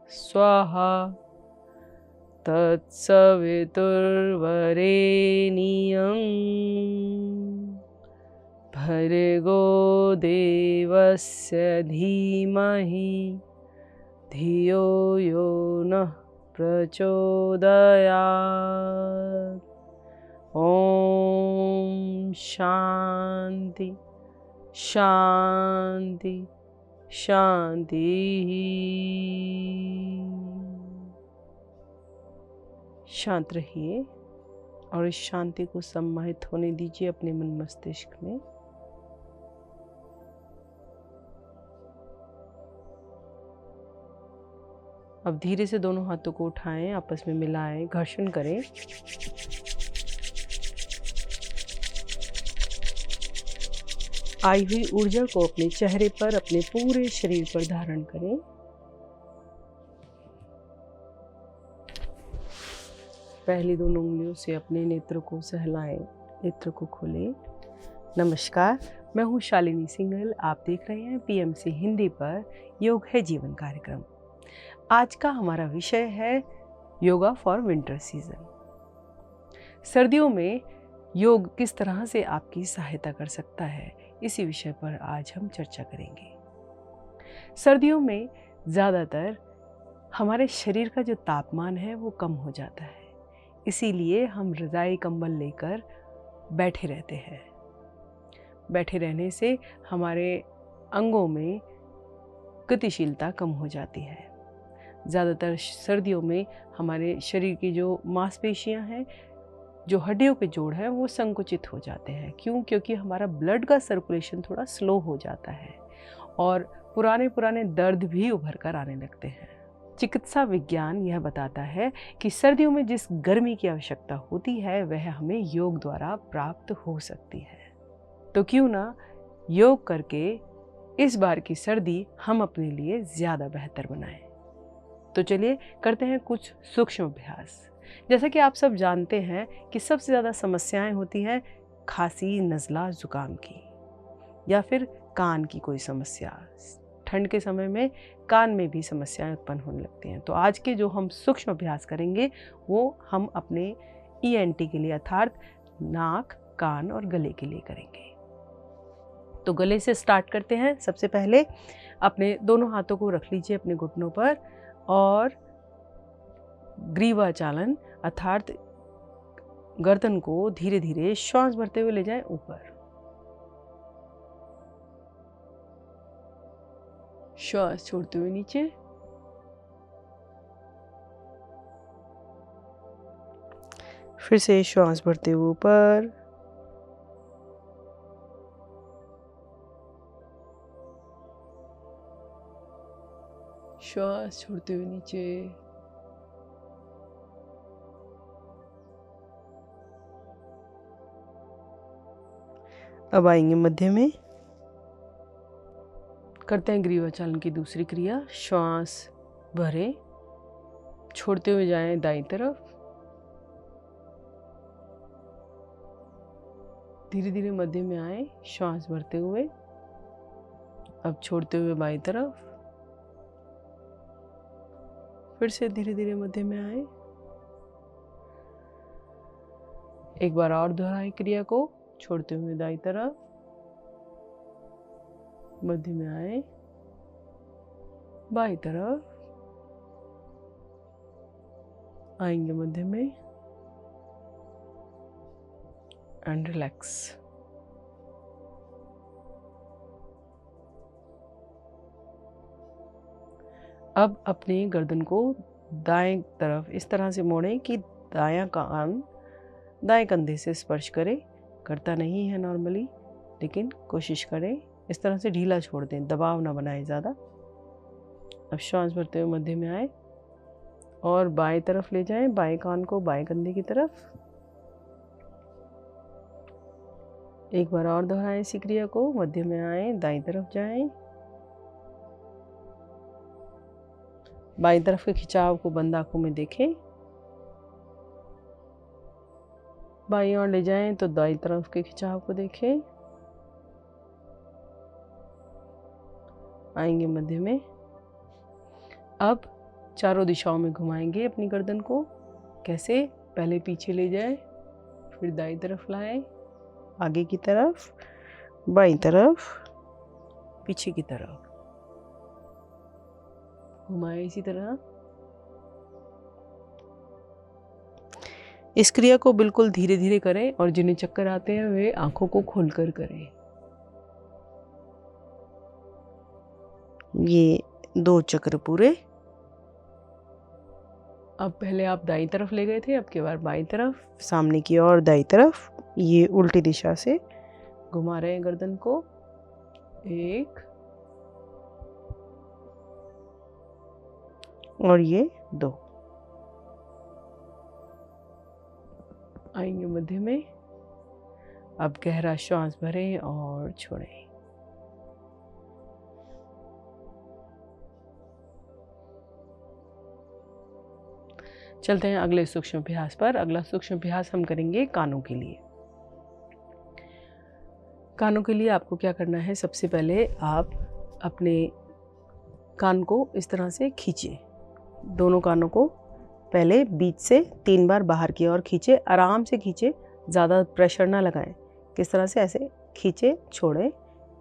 स्वाहा तत्सवितुर्वरेण्यं भर्गो देवस्य धीमहि धियो यो नः प्रचोदयात्। ओम शांति शांति शांति। शांत रहिए और इस शांति को सम्मानित होने दीजिए अपने मन मस्तिष्क में। अब धीरे से दोनों हाथों को उठाएं, आपस में मिलाएं, घर्षण करें। आई हुई ऊर्जा को अपने चेहरे पर, अपने पूरे शरीर पर धारण करें। पहली दोनों उंगलियों से अपने नेत्र को सहलाएं, नेत्र को खोलें। नमस्कार, मैं हूँ शालिनी सिंघल। आप देख रहे हैं पीएमसी हिंदी पर योग है जीवन कार्यक्रम। आज का हमारा विषय है योगा फॉर विंटर सीजन। सर्दियों में योग किस तरह से आपकी सहायता कर सकता है, इसी विषय पर आज हम चर्चा करेंगे। सर्दियों में ज़्यादातर हमारे शरीर का जो तापमान है वो कम हो जाता है, इसीलिए हम रज़ाई कंबल लेकर बैठे रहते हैं। बैठे रहने से हमारे अंगों में गतिशीलता कम हो जाती है। ज़्यादातर सर्दियों में हमारे शरीर की जो मांसपेशियां हैं, जो हड्डियों के जोड़ हैं, वो संकुचित हो जाते हैं। क्यों? क्योंकि हमारा ब्लड का सर्कुलेशन थोड़ा स्लो हो जाता है और पुराने दर्द भी उभर कर आने लगते हैं। चिकित्सा विज्ञान यह बताता है कि सर्दियों में जिस गर्मी की आवश्यकता होती है वह हमें योग द्वारा प्राप्त हो सकती है। तो क्यों ना योग करके इस बार की सर्दी हम अपने लिए ज़्यादा बेहतर बनाएं। तो चलिए करते हैं कुछ सूक्ष्म अभ्यास। जैसा कि आप सब जानते हैं कि सबसे ज़्यादा समस्याएं होती हैं खांसी, नज़ला, ज़ुकाम की, या फिर कान की कोई समस्या। ठंड के समय में कान में भी समस्याएं उत्पन्न होने लगती हैं। तो आज के जो हम सूक्ष्म अभ्यास करेंगे वो हम अपने ENT के लिए, अर्थात नाक, कान और गले के लिए करेंगे। तो गले से स्टार्ट करते हैं। सबसे पहले अपने दोनों हाथों को रख लीजिए अपने घुटनों पर और ग्रीवा चालन अर्थात गर्दन को धीरे धीरे श्वास भरते हुए ले जाएं ऊपर। श्वास छोड़ते हुए नीचे। फिर से श्वास भरते हुए ऊपर। श्वास छोड़ते हुए नीचे। अब आएंगे मध्य में। करते हैं ग्रीवा चालन की दूसरी क्रिया। श्वास भरें, छोड़ते हुए जाएं दाईं तरफ। धीरे धीरे मध्य में आए, श्वास भरते हुए। अब छोड़ते हुए बाईं तरफ। फिर से धीरे धीरे मध्य में आए। एक बार और दोहराएं क्रिया को, छोड़ते हुए दाईं तरफ, मध्य में आए, बाईं तरफ, आएंगे मध्य में एंड रिलैक्स। अब अपनी गर्दन को दाएं तरफ इस तरह से मोड़ें कि दायां कान दाएं कंधे से स्पर्श करे। करता नहीं है नॉर्मली, लेकिन कोशिश करें। इस तरह से ढीला छोड़ दें, दबाव ना बनाएं ज़्यादा। अब श्वास भरते हुए मध्य में आए और बाएं तरफ ले जाएं, बाएं कान को बाएं कंधे की तरफ। एक बार और दोहराएं इसी क्रिया को। मध्य में आए, दाईं तरफ जाएं, बाईं तरफ के खिंचाव को बंद आंखों में देखें। बाईं ओर ले जाएं तो दाईं तरफ के खिंचाव को देखें। आएंगे मध्य में। अब चारों दिशाओं में घुमाएंगे अपनी गर्दन को। कैसे? पहले पीछे ले जाए, फिर दाईं तरफ लाएं, आगे की तरफ, बाईं तरफ, पीछे की तरफ घुमाएं इसी तरह। इस क्रिया को बिल्कुल धीरे धीरे करें और जिन्हें चक्कर आते हैं वे आंखों को खोलकर करें। ये 2 चक्र पूरे। अब पहले आप दाईं तरफ ले गए थे, अब की बार बाईं तरफ, सामने की ओर दाईं तरफ, ये उल्टी दिशा से घुमा रहे हैं गर्दन को। 1 और ये 2। आएंगे मध्य में। अब गहरा श्वास भरें और छोड़ें। चलते हैं अगले सूक्ष्म अभ्यास पर। अगला सूक्ष्म अभ्यास हम करेंगे कानों के लिए। कानों के लिए आपको क्या करना है? सबसे पहले आप अपने कान को इस तरह से खींचें। दोनों कानों को पहले बीच से 3 बार बाहर की ओर खींचे। आराम से खींचे, ज़्यादा प्रेशर ना लगाएं। किस तरह से? ऐसे खींचे छोड़े,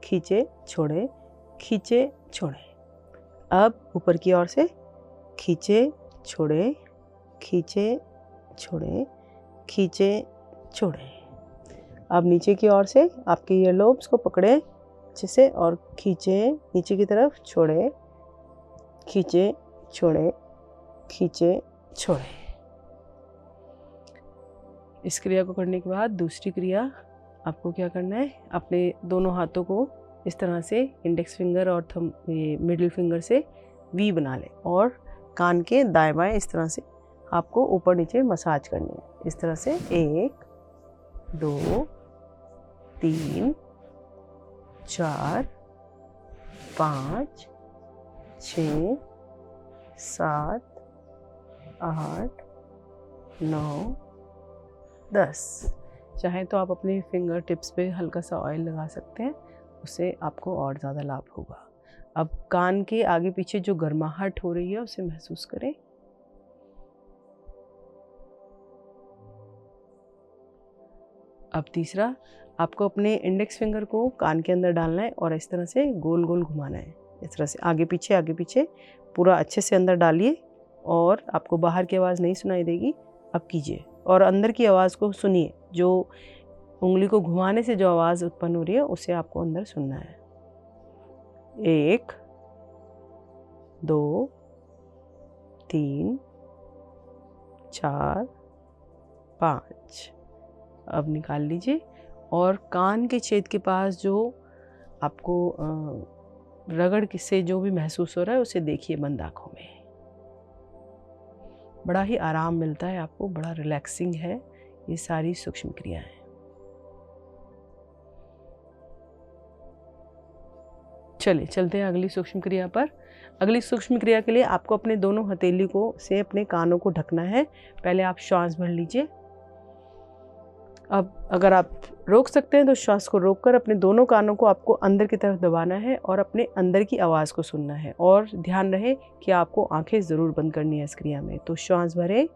खींचे छोड़े, खींचे छोड़े। अब ऊपर की ओर से खींचे छोड़े, खींचे छोड़े, खींचे छोड़े। अब नीचे की ओर से आपके ईयरलोब्स को पकड़े अच्छे से और खींचे नीचे की तरफ, छोड़े, खींचे छोड़े, खींचे छोड़े। इस क्रिया को करने के बाद दूसरी क्रिया आपको क्या करना है? अपने दोनों हाथों को इस तरह से इंडेक्स फिंगर और मिडिल फिंगर से वी बना लें और कान के दाएं बाएं इस तरह से आपको ऊपर नीचे मसाज करनी है। इस तरह से 1 2 3 4 5 6 7 8 9 10। चाहे तो आप अपने फिंगर टिप्स पे हल्का सा ऑयल लगा सकते हैं, उससे आपको और ज़्यादा लाभ होगा। अब कान के आगे पीछे जो गर्माहट हो रही है उसे महसूस करें। अब तीसरा, आपको अपने इंडेक्स फिंगर को कान के अंदर डालना है और इस तरह से गोल गोल घुमाना है। इस तरह से आगे पीछे पूरा अच्छे से अंदर डालिए और आपको बाहर की आवाज़ नहीं सुनाई देगी। अब कीजिए और अंदर की आवाज़ को सुनिए। जो उंगली को घुमाने से जो आवाज़ उत्पन्न हो रही है उसे आपको अंदर सुनना है। 1 2 3 4 5। अब निकाल लीजिए और कान के छेद के पास जो आपको रगड़ से जो भी महसूस हो रहा है उसे देखिए बंद आँखों में। बड़ा ही आराम मिलता है आपको, बड़ा रिलैक्सिंग है ये सारी सूक्ष्म क्रियाएं। चलिए चलते हैं अगली सूक्ष्म क्रिया पर। अगली सूक्ष्म क्रिया के लिए आपको अपने दोनों हथेली को से अपने कानों को ढकना है। पहले आप श्वास भर लीजिए। अब अगर आप रोक सकते हैं तो श्वास को रोककर अपने दोनों कानों को आपको अंदर की तरफ दबाना है और अपने अंदर की आवाज़ को सुनना है। और ध्यान रहे कि आपको आंखें ज़रूर बंद करनी है इस क्रिया में। तो श्वास भरें,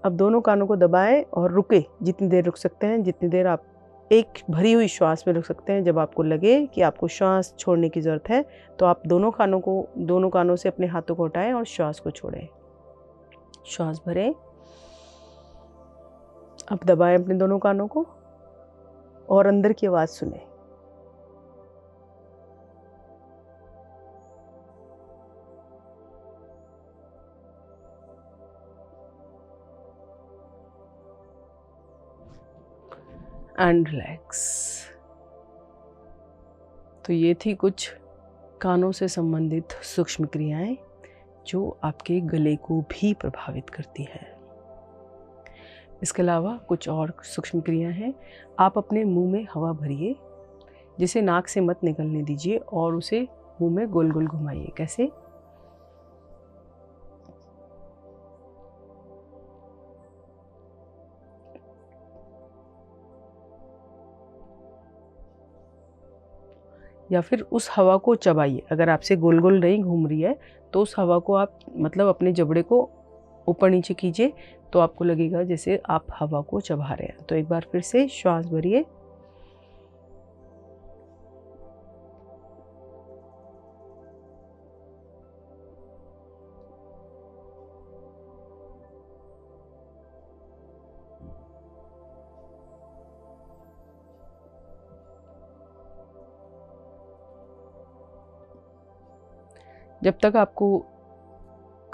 अब दोनों कानों को दबाएं और रुके। जितनी देर रुक सकते हैं, जितनी देर आप एक भरी हुई श्वास में रुक सकते हैं। जब आपको लगे कि आपको श्वास छोड़ने की ज़रूरत है तो आप दोनों कानों से अपने हाथों को हटाएं और श्वास को छोड़ें। श्वास भरें, अब दबाएं अपने दोनों कानों को और अंदर की आवाज़ सुने। And relax. तो ये थी कुछ कानों से संबंधित सूक्ष्म क्रियाएं जो आपके गले को भी प्रभावित करती हैं। इसके अलावा कुछ और सूक्ष्म क्रियाएं हैं। आप अपने मुंह में हवा भरिए, जिसे नाक से मत निकलने दीजिए और उसे मुंह में गोल गोल घुमाइए। कैसे? या फिर उस हवा को चबाइए। अगर आपसे गोल गोल नहीं घूम रही है तो उस हवा को आप मतलब अपने जबड़े को ऊपर नीचे कीजिए, तो आपको लगेगा जैसे आप हवा को चबा रहे हैं। तो एक बार फिर से श्वास भरिए, जब तक आपको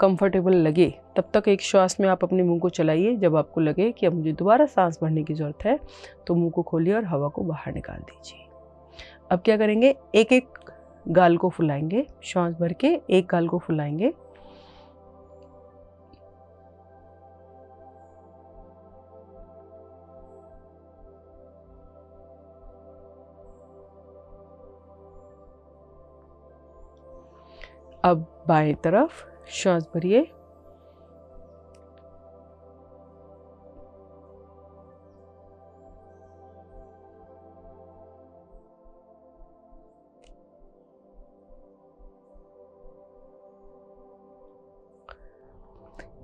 कंफर्टेबल लगे तब तक एक श्वास में आप अपने मुंह को चलाइए। जब आपको लगे कि अब मुझे दोबारा सांस भरने की ज़रूरत है तो मुंह को खोलिए और हवा को बाहर निकाल दीजिए। अब क्या करेंगे, एक एक गाल को फुलाएंगे, श्वास भर के एक गाल को फुलाएंगे, अब बाएं तरफ श्वास भरिए,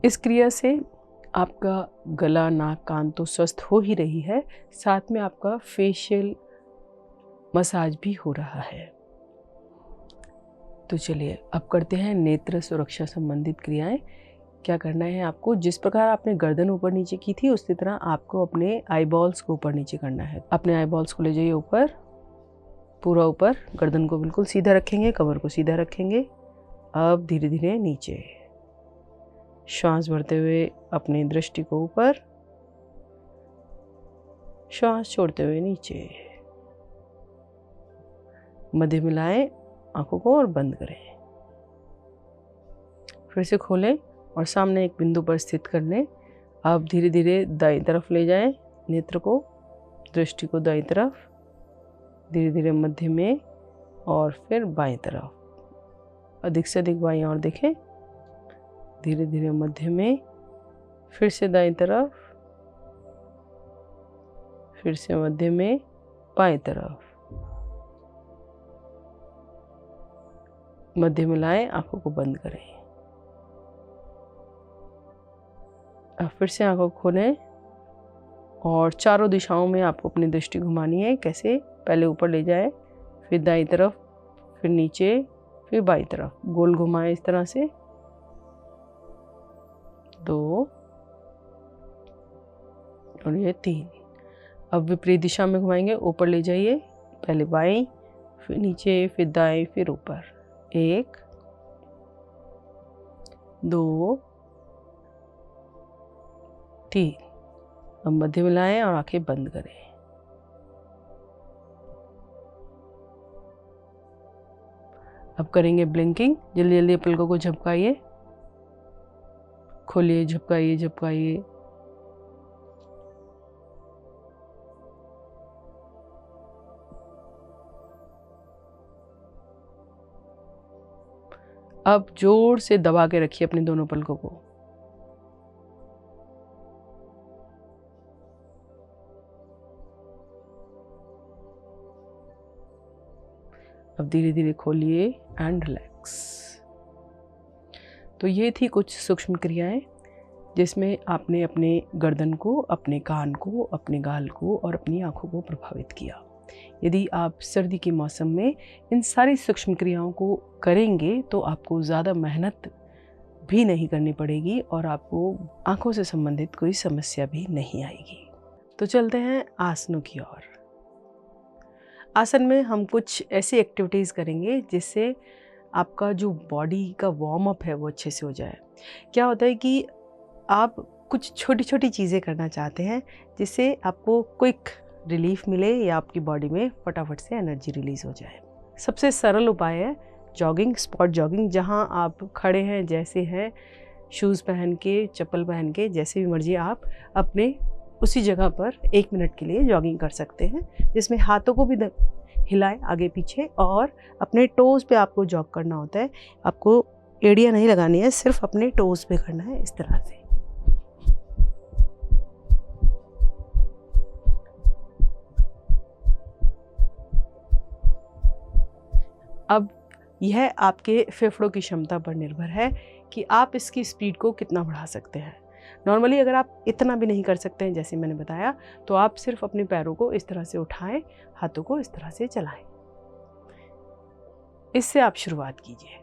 इस क्रिया से आपका गला, नाक, कान तो स्वस्थ हो ही रही है, साथ में आपका फेशियल मसाज भी हो रहा है। तो चलिए अब करते हैं नेत्र सुरक्षा संबंधित क्रियाएं। क्या करना है आपको, जिस प्रकार आपने गर्दन ऊपर नीचे की थी उसी तरह आपको अपने आईबॉल्स को ऊपर नीचे करना है। अपने आईबॉल्स को ले जाइए ऊपर, पूरा ऊपर, गर्दन को बिल्कुल सीधा रखेंगे, कमर को सीधा रखेंगे। अब धीरे धीरे नीचे, श्वास भरते हुए अपनी दृष्टि को ऊपर, श्वास छोड़ते हुए नीचे, मध्य मिलाएं आंखों को और बंद करें। फिर से खोलें और सामने एक बिंदु पर स्थित कर लें। अब धीरे धीरे दाईं तरफ ले जाएं नेत्र को, दृष्टि को दाईं तरफ, धीरे धीरे मध्य में और फिर बाईं तरफ। अधिक से अधिक बाईं ओर देखें, धीरे धीरे मध्य में, फिर से दाईं तरफ, फिर से मध्य में, बाईं तरफ, मध्य मिलाएं, आंखों को बंद करें। अब फिर से आंखों को खोलें और चारों दिशाओं में आपको अपनी दृष्टि घुमानी है। कैसे, पहले ऊपर ले जाए, फिर दाईं तरफ, फिर नीचे, फिर बाईं तरफ, गोल घुमाएं इस तरह से। 2 और ये 3। अब विपरीत दिशा में घुमाएंगे, ऊपर ले जाइए, पहले बाईं, फिर नीचे, फिर दाएं, फिर ऊपर। 1 2 3। अब मध्य मिलाएं और आंखें बंद करें। अब करेंगे ब्लिंकिंग। जल्दी जल्दी पलकों को झपकाइए, खोलिए, झपकाइए झपकाइए। अब जोर से दबा के रखिए अपने दोनों पलकों को। अब धीरे धीरे खोलिए एंड रिलैक्स। तो ये थी कुछ सूक्ष्म क्रियाएं जिसमें आपने अपने गर्दन को, अपने कान को, अपने गाल को और अपनी आंखों को प्रभावित किया। यदि आप सर्दी के मौसम में इन सारी सूक्ष्म क्रियाओं को करेंगे तो आपको ज़्यादा मेहनत भी नहीं करनी पड़ेगी और आपको आंखों से संबंधित कोई समस्या भी नहीं आएगी। तो चलते हैं आसनों की ओर। आसन में हम कुछ ऐसी एक्टिविटीज़ करेंगे जिससे आपका जो बॉडी का वार्म अप है वो अच्छे से हो जाए। क्या होता है कि आप कुछ छोटी छोटी चीज़ें करना चाहते हैं जिससे आपको क्विक रिलीफ मिले या आपकी बॉडी में फटाफट से एनर्जी रिलीज़ हो जाए। सबसे सरल उपाय है जॉगिंग, स्पॉट जॉगिंग, जहां आप खड़े हैं जैसे हैं, शूज़ पहन के, चप्पल पहन के, जैसे भी मर्जी आप अपने उसी जगह पर 1 मिनट के लिए जॉगिंग कर सकते हैं, जिसमें हाथों को भी हिलाएं आगे पीछे और अपने टोज़ पे आपको जॉग करना होता है। आपको एड़ियाँ नहीं लगानी है, सिर्फ अपने टोज़ पे करना है इस तरह से। अब यह आपके फेफड़ों की क्षमता पर निर्भर है कि आप इसकी स्पीड को कितना बढ़ा सकते हैं। नॉर्मली अगर आप इतना भी नहीं कर सकते हैं जैसे मैंने बताया, तो आप सिर्फ अपने पैरों को इस तरह से उठाएं, हाथों को इस तरह से चलाएं। इससे आप शुरुआत कीजिए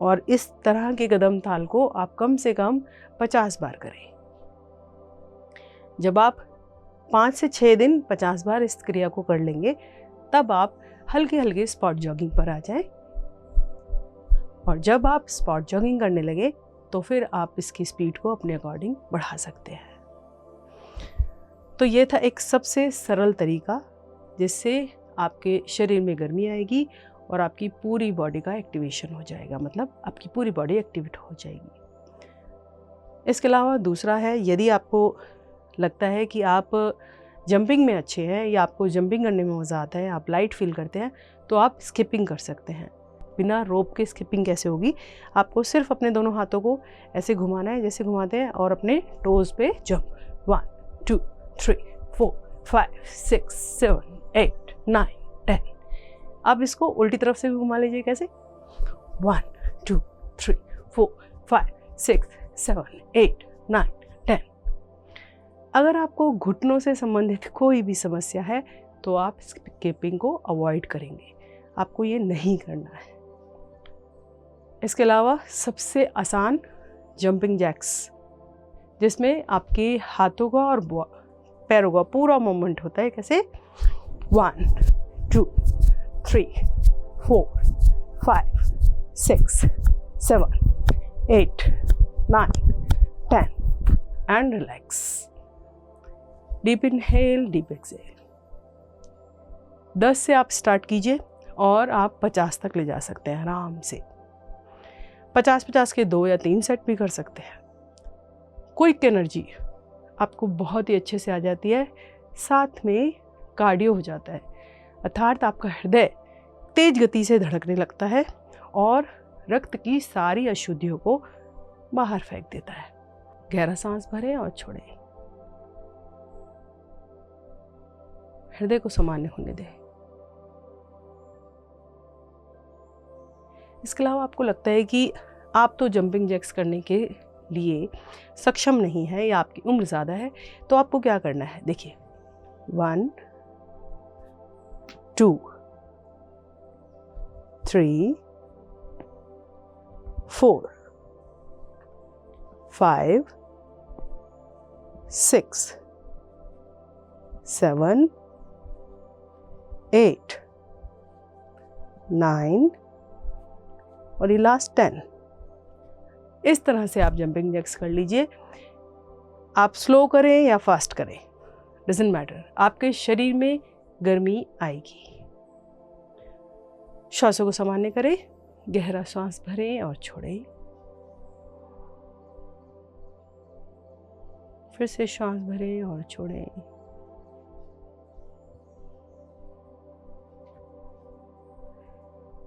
और इस तरह के कदम ताल को आप कम से कम 50 बार करें। जब आप 5 से 6 दिन 50 बार इस क्रिया को कर लेंगे, तब आप हल्के हल्के स्पॉट जॉगिंग पर आ जाएं। और जब आप स्पॉट जॉगिंग करने लगे तो फिर आप इसकी स्पीड को अपने अकॉर्डिंग बढ़ा सकते हैं। तो ये था एक सबसे सरल तरीका जिससे आपके शरीर में गर्मी आएगी और आपकी पूरी बॉडी का एक्टिवेशन हो जाएगा, मतलब आपकी पूरी बॉडी एक्टिवेट हो जाएगी। इसके अलावा दूसरा है, यदि आपको लगता है कि आप जंपिंग में अच्छे हैं या आपको जंपिंग करने में मज़ा आता है, आप लाइट फील करते हैं, तो आप स्किपिंग कर सकते हैं। बिना रोप के स्किपिंग कैसे होगी? आपको सिर्फ अपने दोनों हाथों को ऐसे घुमाना है जैसे घुमाते हैं और अपने टोज़ पे जंप। 1 2 3 4 5 6 7 8 9 10। अब इसको उल्टी तरफ से भी घुमा लीजिए। कैसे? 1 2 3 4 5 6 7 8 9 10। अगर आपको घुटनों से संबंधित कोई भी समस्या है तो आप स्किपिंग को अवॉइड करेंगे, आपको ये नहीं करना है। इसके अलावा सबसे आसान जंपिंग जैक्स, जिसमें आपके हाथों का और पैरों का पूरा मूवमेंट होता है। कैसे? 1 2 3 4 5 6 7 8 9 10 and relax. Deep inhale, deep exhale. 10 से आप स्टार्ट कीजिए और आप 50 तक ले जा सकते हैं आराम से। 50-50 के 2 या 3 सेट भी कर सकते हैं। क्विक एनर्जी आपको बहुत ही अच्छे से आ जाती है, साथ में कार्डियो हो जाता है, अर्थात आपका हृदय तेज गति से धड़कने लगता है और रक्त की सारी अशुद्धियों को बाहर फेंक देता है। गहरा सांस भरें और छोड़ें। हृदय को सामान्य होने दें। इसके अलावा आपको लगता है कि आप तो जंपिंग जैक्स करने के लिए सक्षम नहीं है या आपकी उम्र ज़्यादा है, तो आपको क्या करना है? देखिए, 1 2 3 4 5 6 7 8 9 और ये लास्ट 10। इस तरह से आप जंपिंग जैक्स कर लीजिए। आप स्लो करें या फास्ट करें, डजंट मैटर, आपके शरीर में गर्मी आएगी। श्वासों को सामान्य करें, गहरा सांस भरें और छोड़ें। फिर से सांस भरें और छोड़ें।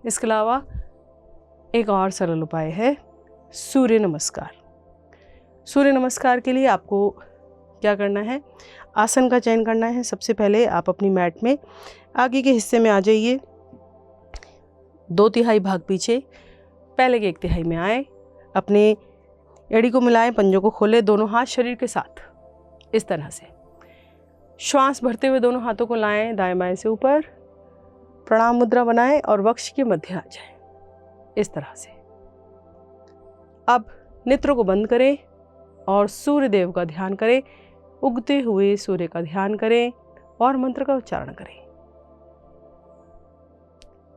इसके अलावा एक और सरल उपाय है, सूर्य नमस्कार। सूर्य नमस्कार के लिए आपको क्या करना है? आसन का चयन करना है। सबसे पहले आप अपनी मैट में आगे के हिस्से में आ जाइए, 2/3 भाग पीछे, पहले के 1/3 में आए, अपने एड़ी को मिलाएं, पंजों को खोलें, दोनों हाथ शरीर के साथ इस तरह से। श्वास भरते हुए दोनों हाथों को लाएं दाएं बाएं से ऊपर, प्रणाम मुद्रा बनाएं और वक्ष के मध्य आ जाएं इस तरह से। अब नेत्रों को बंद करें और सूर्य देव का ध्यान करें, उगते हुए सूर्य का ध्यान करें और मंत्र का उच्चारण करें।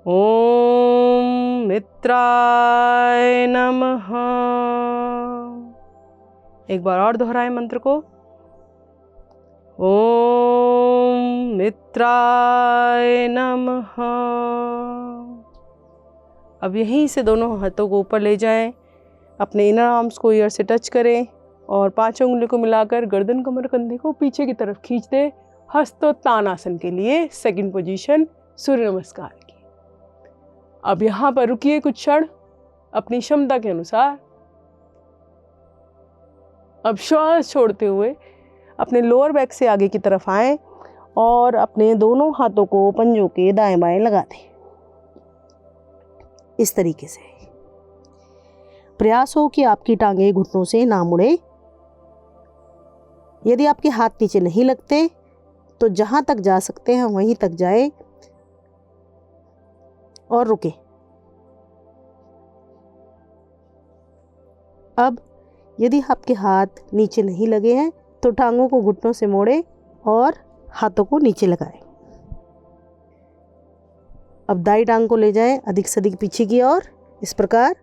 ओम मित्राय नमः। एक बार और दोहराएं मंत्र को। ओम मित्राय नमः। अब यहीं से दोनों हाथों को ऊपर ले जाएं, अपने इनर आर्म्स को ईयर से टच करें और 5 उंगलियों को मिलाकर गर्दन कमर कंधे को पीछे की तरफ खींच दें। हस्तोत्तानासन के लिए सेकंड पोजीशन सूर्य नमस्कार की। अब यहाँ पर रुकिए कुछ क्षण अपनी क्षमता के अनुसार। अब श्वास छोड़ते हुए अपने लोअर बैक से आगे की तरफ आएं और अपने दोनों हाथों को पंजों के दाएं बाएं लगा दें। इस तरीके से। प्रयास हो कि आपकी टांगें घुटनों से ना मुड़े। यदि आपके हाथ नीचे नहीं लगते तो जहां तक जा सकते हैं वहीं तक जाए और रुके। अब यदि आपके हाथ नीचे नहीं लगे हैं तो टांगों को घुटनों से मोड़े और हाथों को नीचे लगाएं। अब दाई टांग को ले जाएं अधिक से अधिक पीछे की ओर इस प्रकार,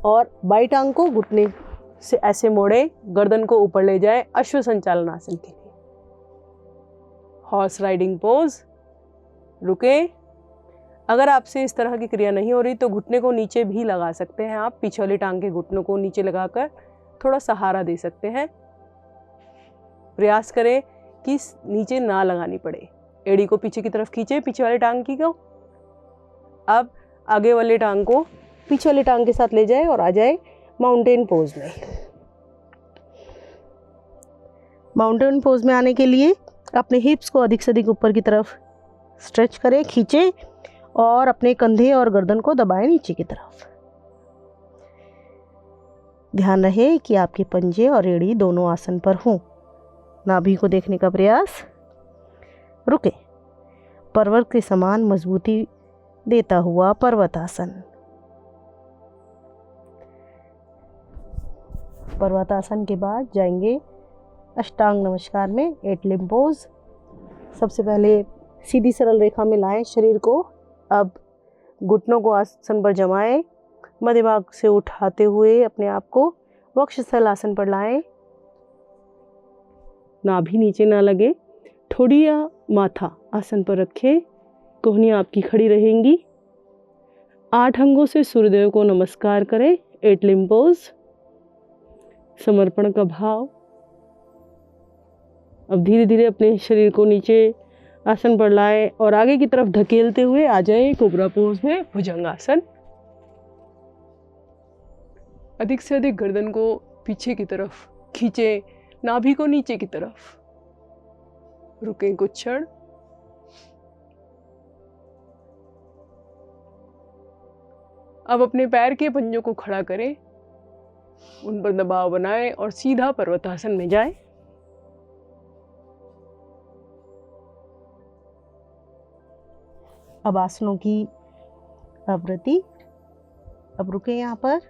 और बाई टांग को घुटने से ऐसे मोड़े, गर्दन को ऊपर ले जाएं अश्व संचालन आसन के लिए। हॉर्स राइडिंग पोज, रुके। अगर आपसे इस तरह की क्रिया नहीं हो रही तो घुटने को नीचे भी लगा सकते हैं आप। पीछे वाली टांग के घुटनों को नीचे लगाकर थोड़ा सहारा दे सकते हैं। प्रयास करें कि नीचे ना लगानी पड़े। एड़ी को पीछे की तरफ खींचे, पीछे वाली टांग की को। अब आगे वाली टांग को पीछे वाली टांग के साथ ले जाए और आ जाए माउंटेन पोज में। माउंटेन पोज में आने के लिए अपने हिप्स को अधिक से अधिक ऊपर की तरफ स्ट्रेच करें, खींचे और अपने कंधे और गर्दन को दबाएं नीचे की तरफ। ध्यान रहे कि आपके पंजे और एड़ी दोनों आसन पर हों। नाभि को देखने का प्रयास, रुके। पर्वत के समान मजबूती देता हुआ पर्वतासन। पर्वतासन के बाद जाएंगे अष्टांग नमस्कार में 8 लिम्ब पोज। सबसे पहले सीधी सरल रेखा में लाएं शरीर को। अब घुटनों को आसन पर जमाएं, मध्य भाग से उठाते हुए अपने आप को वक्षस्थल आसन पर लाएं। नाभि नीचे ना लगे, ठोड़ी या माथा आसन पर रखें। कोहनियाँ आपकी खड़ी रहेंगी। 8 अंगों से सूर्यदेव को नमस्कार करें। 8 लिम्ब पोज, समर्पण का भाव। अब धीरे धीरे अपने शरीर को नीचे आसन पर लाएं और आगे की तरफ धकेलते हुए आ जाएं कोबरा पोज में, भुजंगासन। अधिक से अधिक गर्दन को पीछे की तरफ खींचे, नाभि को नीचे की तरफ। रुकें कुछ क्षण। अब अपने पैर के पंजों को खड़ा करें, उन पर दबाव बनाएं और सीधा पर्वतासन में जाएं। अब आसनों की आवृत्ति। अब रुके यहाँ पर।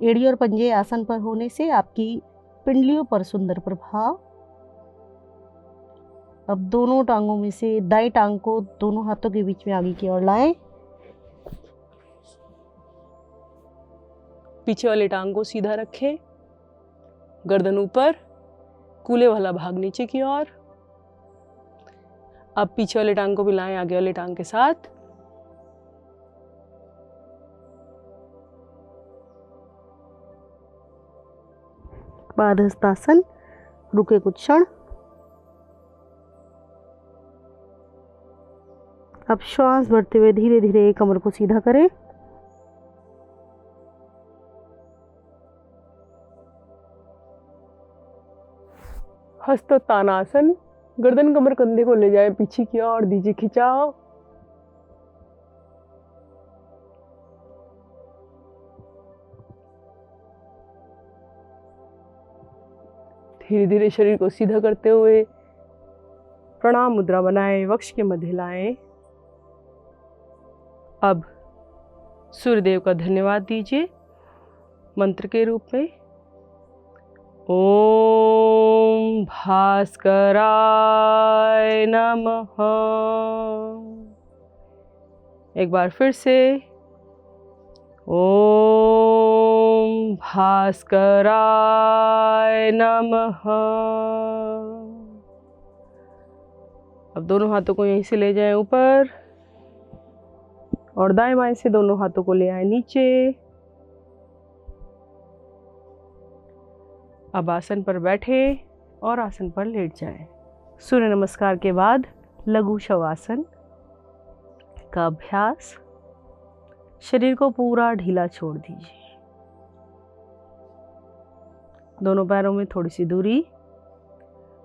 एड़ी और पंजे आसन पर होने से आपकी पिंडलियों पर सुंदर प्रभाव। अब दोनों टांगों में से दाई टांग को दोनों हाथों के बीच में आगे की ओर लाएं। पीछे वाली टांग को सीधा रखें, गर्दन ऊपर, कूल्हे वाला भाग नीचे की ओर। अब पीछे वाली टांग को भी लाएं आगे वाली टांग के साथ। पादहस्तासन, रुके कुछ क्षण। अब श्वास भरते हुए धीरे धीरे कमर को सीधा करें। हस्तोत्तानासन, गर्दन कमर कंधे को ले जाए पीछे की ओर, दीजिए खिंचाव। धीरे धीरे शरीर को सीधा करते हुए प्रणाम मुद्रा बनाएं, वक्ष के मध्य लाएं। अब सूर्यदेव का धन्यवाद दीजिए मंत्र के रूप में। ओम भास्कराय नमः। एक बार फिर से, ओम भास्कराय नमः। अब दोनों हाथों को यहीं से ले जाएं ऊपर और दाएं बाएं से दोनों हाथों को ले आए नीचे। अब आसन पर बैठे और आसन पर लेट जाएं। सूर्य नमस्कार के बाद लघु शवासन का अभ्यास। शरीर को पूरा ढीला छोड़ दीजिए। दोनों पैरों में थोड़ी सी दूरी,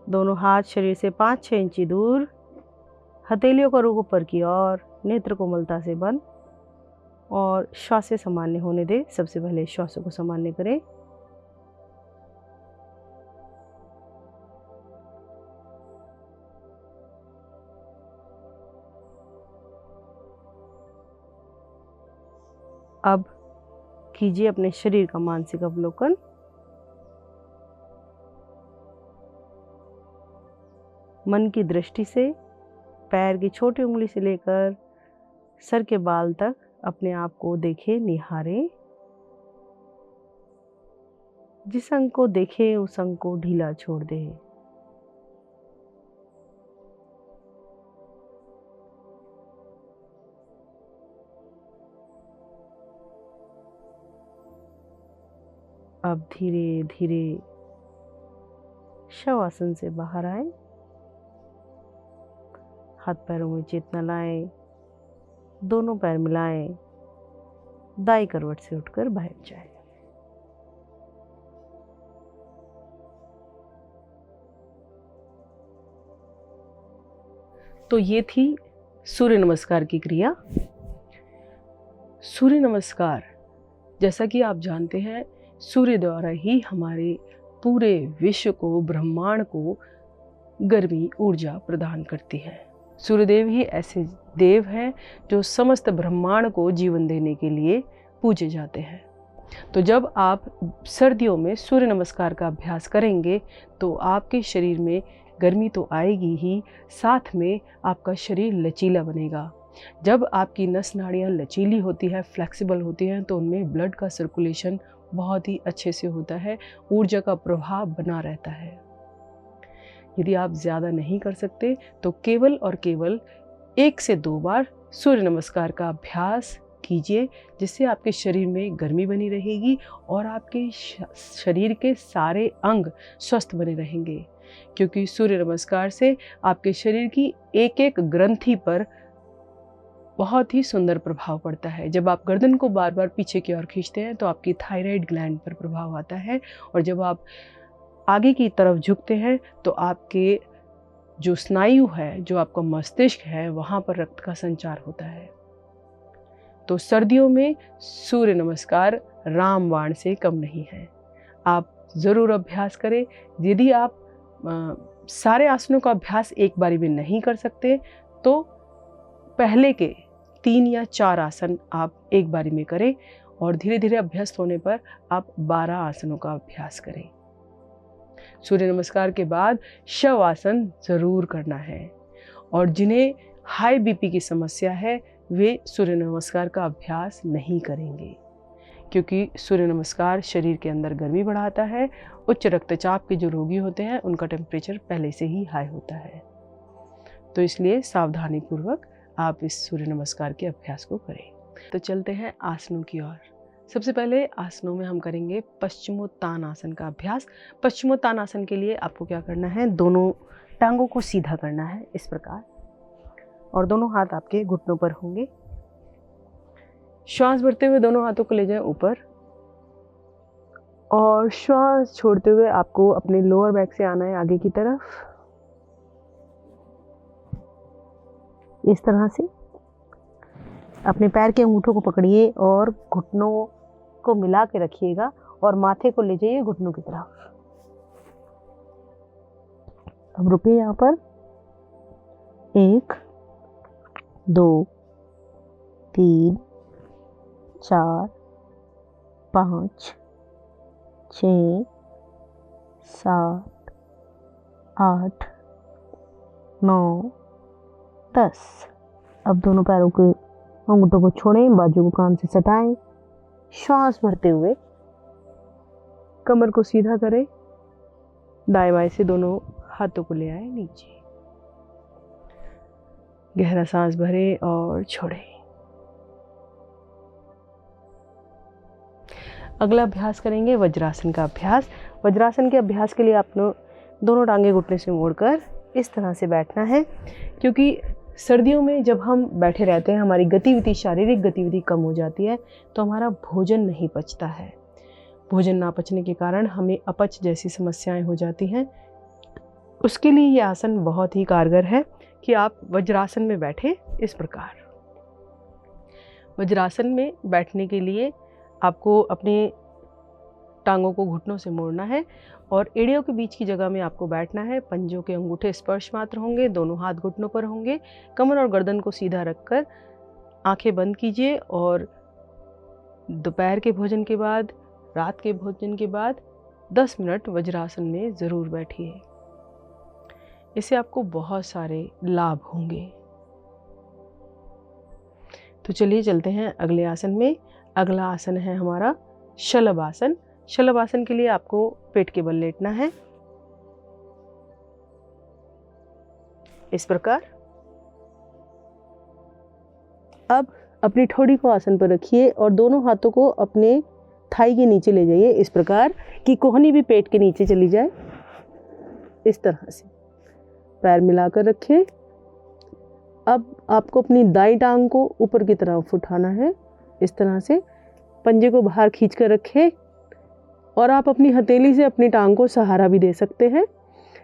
दोनों हाथ शरीर से 5-6 इंची दूर, हथेलियों का रुख ऊपर की ओर, नेत्र कोमलता से बंद और श्वास से सामान्य होने दें। सबसे पहले श्वासों को सामान्य करें। अब कीजिए अपने शरीर का मानसिक अवलोकन। मन की दृष्टि से पैर की छोटी उंगली से लेकर सर के बाल तक अपने आप को देखें, निहारें। जिस अंग को देखें उस अंग को ढीला छोड़ दें। अब धीरे धीरे शवासन से बाहर आए। हाथ पैरों में चेतना लाएं, दोनों पैर मिलाएं, दाई करवट से उठकर बैठ जाएं। तो ये थी सूर्य नमस्कार की क्रिया। सूर्य नमस्कार, जैसा कि आप जानते हैं, सूर्य द्वारा ही हमारे पूरे विश्व को, ब्रह्मांड को गर्मी ऊर्जा प्रदान करती है। सूर्यदेव ही ऐसे देव हैं जो समस्त ब्रह्मांड को जीवन देने के लिए पूजे जाते हैं। तो जब आप सर्दियों में सूर्य नमस्कार का अभ्यास करेंगे तो आपके शरीर में गर्मी तो आएगी ही, साथ में आपका शरीर लचीला बनेगा। जब आपकी नस नाड़ियाँ लचीली होती है, फ्लेक्सिबल होती हैं, तो उनमें ब्लड का सर्कुलेशन बहुत ही अच्छे से होता है, ऊर्जा का प्रभाव बना रहता है। यदि आप ज़्यादा नहीं कर सकते तो केवल और केवल 1 से 2 बार सूर्य नमस्कार का अभ्यास कीजिए, जिससे आपके शरीर में गर्मी बनी रहेगी और आपके शरीर के सारे अंग स्वस्थ बने रहेंगे। क्योंकि सूर्य नमस्कार से आपके शरीर की एक एक ग्रंथि पर बहुत ही सुंदर प्रभाव पड़ता है। जब आप गर्दन को बार बार पीछे की ओर खींचते हैं तो आपकी थायराइड ग्लैंड पर प्रभाव आता है, और जब आप आगे की तरफ झुकते हैं तो आपके जो स्नायु है, जो आपका मस्तिष्क है, वहाँ पर रक्त का संचार होता है। तो सर्दियों में सूर्य नमस्कार रामबाण से कम नहीं है। आप ज़रूर अभ्यास करें। यदि आप सारे आसनों का अभ्यास एक बारी में नहीं कर सकते तो पहले के 3 या 4 आसन आप एक बारी में करें, और धीरे धीरे अभ्यस्त होने पर आप 12 आसनों का अभ्यास करें। सूर्य नमस्कार के बाद शव आसन ज़रूर करना है, और जिन्हें हाई बीपी की समस्या है वे सूर्य नमस्कार का अभ्यास नहीं करेंगे, क्योंकि सूर्य नमस्कार शरीर के अंदर गर्मी बढ़ाता है। उच्च रक्तचाप के जो रोगी होते हैं उनका टेम्परेचर पहले से ही हाई होता है, तो इसलिए सावधानी पूर्वक आप इस सूर्य नमस्कार के अभ्यास को करें। तो चलते हैं आसनों की ओर। सबसे पहले आसनों में हम करेंगे पश्चिमोत्तानासन का अभ्यास। पश्चिमोत्तानासन के लिए आपको क्या करना है, दोनों टांगों को सीधा करना है इस प्रकार, और दोनों हाथ आपके घुटनों पर होंगे। श्वास भरते हुए दोनों हाथों को ले जाएं ऊपर, और श्वास छोड़ते हुए आपको अपने लोअर बैक से आना है आगे की तरफ, इस तरह से। अपने पैर के अंगूठों को पकड़िए और घुटनों को मिला के रखिएगा, और माथे को ले जाइए घुटनों की तरफ। अब रुकिए यहाँ पर। 1 2 3 4 5 6 7 8 9 10। अब दोनों पैरों के अंगूठों को छोड़ें, बाजू को कान से सटाएं। श्वास भरते हुए कमर को सीधा करें, दाएं बाएं से दोनों हाथों को ले आए नीचे। गहरा सांस भरें और छोड़ें। अगला अभ्यास करेंगे वज्रासन का अभ्यास। वज्रासन के अभ्यास के लिए आपने दोनों टांगे घुटने से मोड़कर इस तरह से बैठना है, क्योंकि सर्दियों में जब हम बैठे रहते हैं हमारी गतिविधि, शारीरिक गतिविधि कम हो जाती है, तो हमारा भोजन नहीं पचता है। भोजन ना पचने के कारण हमें अपच जैसी समस्याएं हो जाती हैं। उसके लिए ये आसन बहुत ही कारगर है कि आप वज्रासन में बैठे इस प्रकार। वज्रासन में बैठने के लिए आपको अपने टांगों को घुटनों से मोड़ना है और एड़ियों के बीच की जगह में आपको बैठना है। पंजों के अंगूठे स्पर्श मात्र होंगे, दोनों हाथ घुटनों पर होंगे। कमर और गर्दन को सीधा रखकर आंखें बंद कीजिए और दोपहर के भोजन के बाद, रात के भोजन के बाद 10 मिनट वज्रासन में ज़रूर बैठिए। इससे आपको बहुत सारे लाभ होंगे। तो चलिए चलते हैं अगले आसन में। अगला आसन है हमारा शलभ आसन। शलभ आसन के लिए आपको पेट के बल लेटना है, इस प्रकार। अब अपनी ठोड़ी को आसन पर रखिए और दोनों हाथों को अपने थाई के नीचे ले जाइए, इस प्रकार कि कोहनी भी पेट के नीचे चली जाए। इस तरह से पैर मिलाकर रखें। अब आपको अपनी दाईं टांग को ऊपर की तरफ उठाना है, इस तरह से पंजे को बाहर खींच कर रखें और आप अपनी हथेली से अपनी टांग को सहारा भी दे सकते हैं।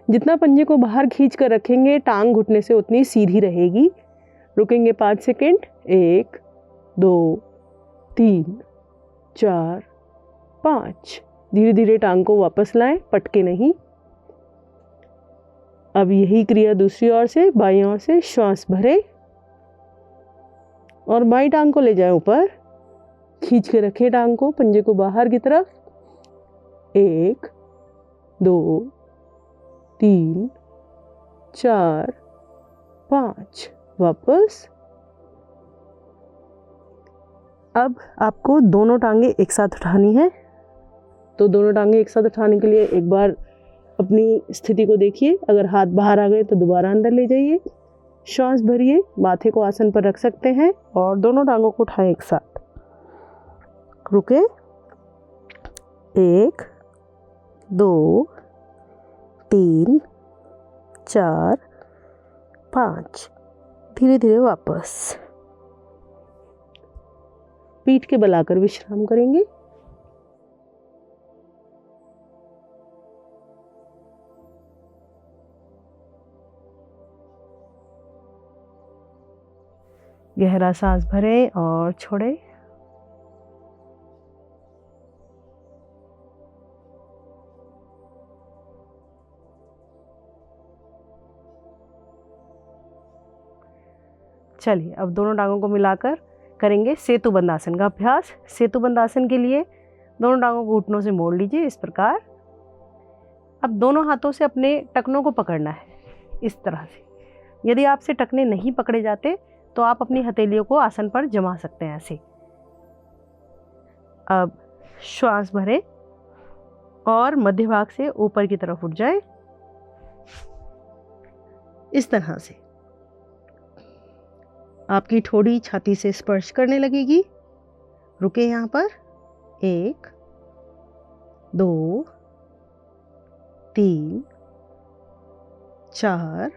जितना पंजे को बाहर खींच कर रखेंगे टांग घुटने से उतनी सीधी रहेगी। रुकेंगे 5 सेकेंड। 1 2 3 4 5। धीरे धीरे टांग को वापस लाएं, पटके नहीं। अब यही क्रिया दूसरी ओर से, बाईं ओर से। श्वास भरें और बाईं टांग को ले जाएं ऊपर, खींच के रखें टांग को, पंजे को बाहर की तरफ। 1 2 3 4 5। वापस। अब आपको दोनों टांगे एक साथ उठानी है। तो दोनों टांगे एक साथ उठाने के लिए एक बार अपनी स्थिति को देखिए। अगर हाथ बाहर आ गए तो दोबारा अंदर ले जाइए। श्वास भरिए, माथे को आसन पर रख सकते हैं और दोनों टांगों को उठाएं एक साथ। रुके। 1 2 3 4 5। धीरे धीरे वापस। पीठ के बल आकर विश्राम करेंगे। गहरा सांस भरें और छोड़ें। चलिए अब दोनों टांगों को मिलाकर करेंगे सेतुबंद आसन का अभ्यास। सेतुबंद आसन के लिए दोनों टांगों को घुटनों से मोड़ लीजिए, इस प्रकार। अब दोनों हाथों से अपने टखनों को पकड़ना है, इस तरह से। यदि आपसे टखने नहीं पकड़े जाते तो आप अपनी हथेलियों को आसन पर जमा सकते हैं, ऐसे। अब श्वास भरें और मध्य भाग से ऊपर की तरफ उठ जाएं, इस तरह से। आपकी ठोड़ी छाती से स्पर्श करने लगेगी। रुके यहाँ पर। 1 2 3 4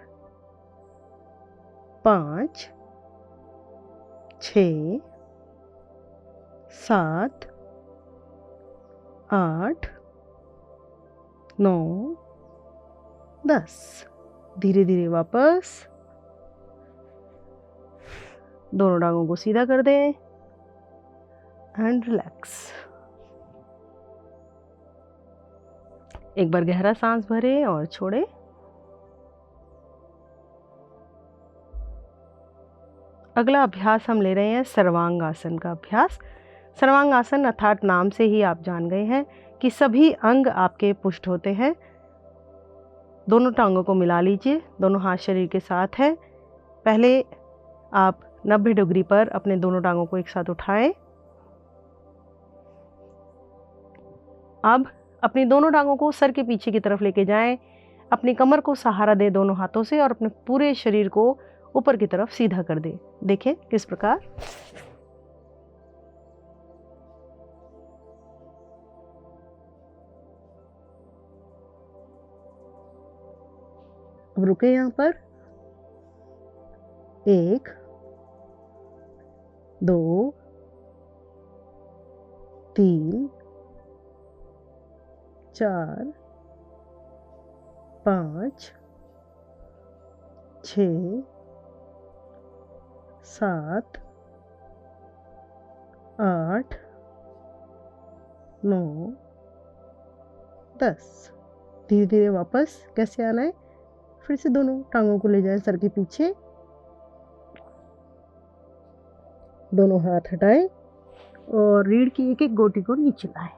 5 6 7 8 9 10। धीरे धीरे वापस। दोनों टांगों को सीधा कर दें एंड रिलैक्स। एक बार गहरा सांस भरें और छोड़ें। अगला अभ्यास हम ले रहे हैं सर्वांग आसन का अभ्यास। सर्वांग आसन अर्थात नाम से ही आप जान गए हैं कि सभी अंग आपके पुष्ट होते हैं। दोनों टांगों को मिला लीजिए, दोनों हाथ शरीर के साथ है। पहले आप 90 डिग्री पर अपने दोनों टांगों को एक साथ उठाएं। अब अपनी दोनों टांगों को सर के पीछे की तरफ लेके जाएं। अपनी कमर को सहारा दें दोनों हाथों से और अपने पूरे शरीर को ऊपर की तरफ सीधा कर दें। देखें किस प्रकार। अब रुके यहाँ पर। 1 2 3 4 5 6 7 8 9 10। धीरे धीरे वापस कैसे आना है, फिर से दोनों टांगों को ले जाएं सर के पीछे, दोनों हाथ हटाएं और रीढ़ की एक एक गोटी को नीचे लाएं।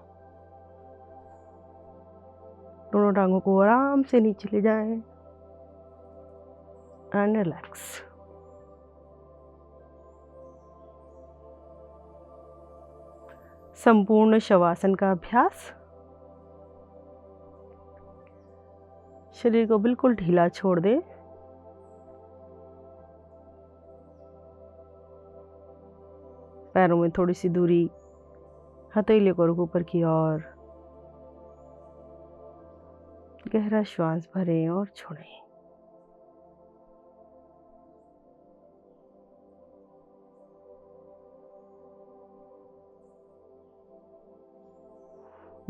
दोनों टांगों को आराम से नीचे ले जाएं एंड रिलैक्स। संपूर्ण शवासन का अभ्यास। शरीर को बिल्कुल ढीला छोड़ दें। पैरों में थोड़ी सी दूरी, हथेली को रुक ऊपर की ओर। गहरा श्वास भरें और छोड़ें।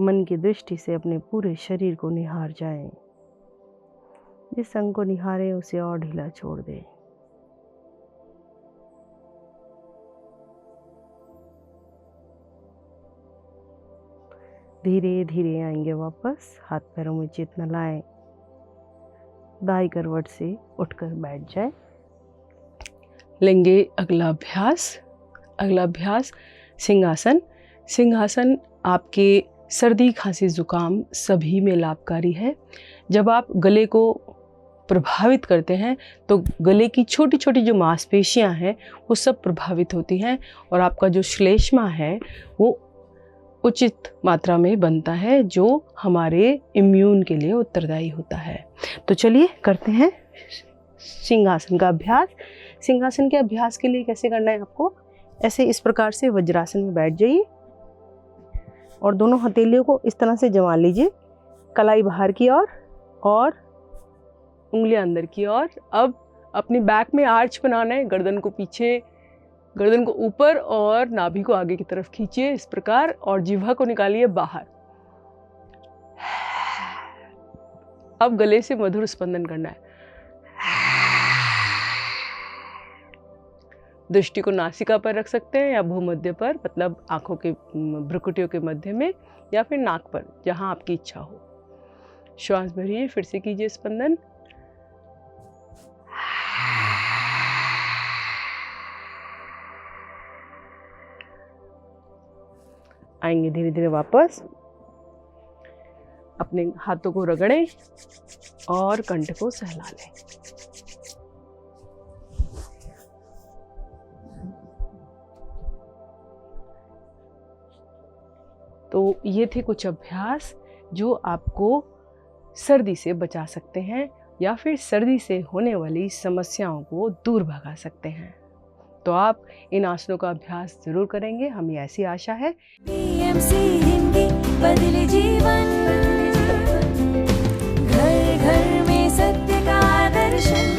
मन की दृष्टि से अपने पूरे शरीर को निहार जाएं। जिस अंग को निहारें उसे और ढीला छोड़ दें। धीरे धीरे आएंगे वापस। हाथ पैरों में चेतना लाएं। दाई करवट से उठकर बैठ जाएं। लेंगे अगला अभ्यास। अगला अभ्यास सिंहासन। सिंहासन आपके सर्दी, खांसी, जुकाम सभी में लाभकारी है। जब आप गले को प्रभावित करते हैं तो गले की छोटी छोटी जो मांसपेशियां हैं वो सब प्रभावित होती हैं और आपका जो श्लेष्मा है वो उचित मात्रा में बनता है, जो हमारे इम्यून के लिए उत्तरदायी होता है। तो चलिए करते हैं सिंहासन का अभ्यास। सिंहासन के अभ्यास के लिए कैसे करना है आपको, ऐसे इस प्रकार से वज्रासन में बैठ जाइए और दोनों हथेलियों को इस तरह से जमा लीजिए, कलाई बाहर की ओर और उंगलियां अंदर की ओर। अब अपनी बैक में आर्च बनाना है, गर्दन को पीछे, गर्दन को ऊपर और नाभि को आगे की तरफ खींचिए इस प्रकार और जिह्वा को निकालिए बाहर। अब गले से मधुर स्पंदन करना है। दृष्टि को नासिका पर रख सकते हैं या भूमध्य पर, मतलब आंखों के भ्रुकुटियों के मध्य में, या फिर नाक पर, जहां आपकी इच्छा हो। श्वास भरिए, फिर से कीजिए स्पंदन। आएंगे धीरे धीरे वापस। अपने हाथों को रगड़ें और कंठ को सहला लें। तो ये थे कुछ अभ्यास जो आपको सर्दी से बचा सकते हैं या फिर सर्दी से होने वाली समस्याओं को दूर भगा सकते हैं। तो आप इन आसनों का अभ्यास जरूर करेंगे, हमें ऐसी आशा है। PMC हिंदी बदले जीवन, घर घर में सत्य का दर्शन।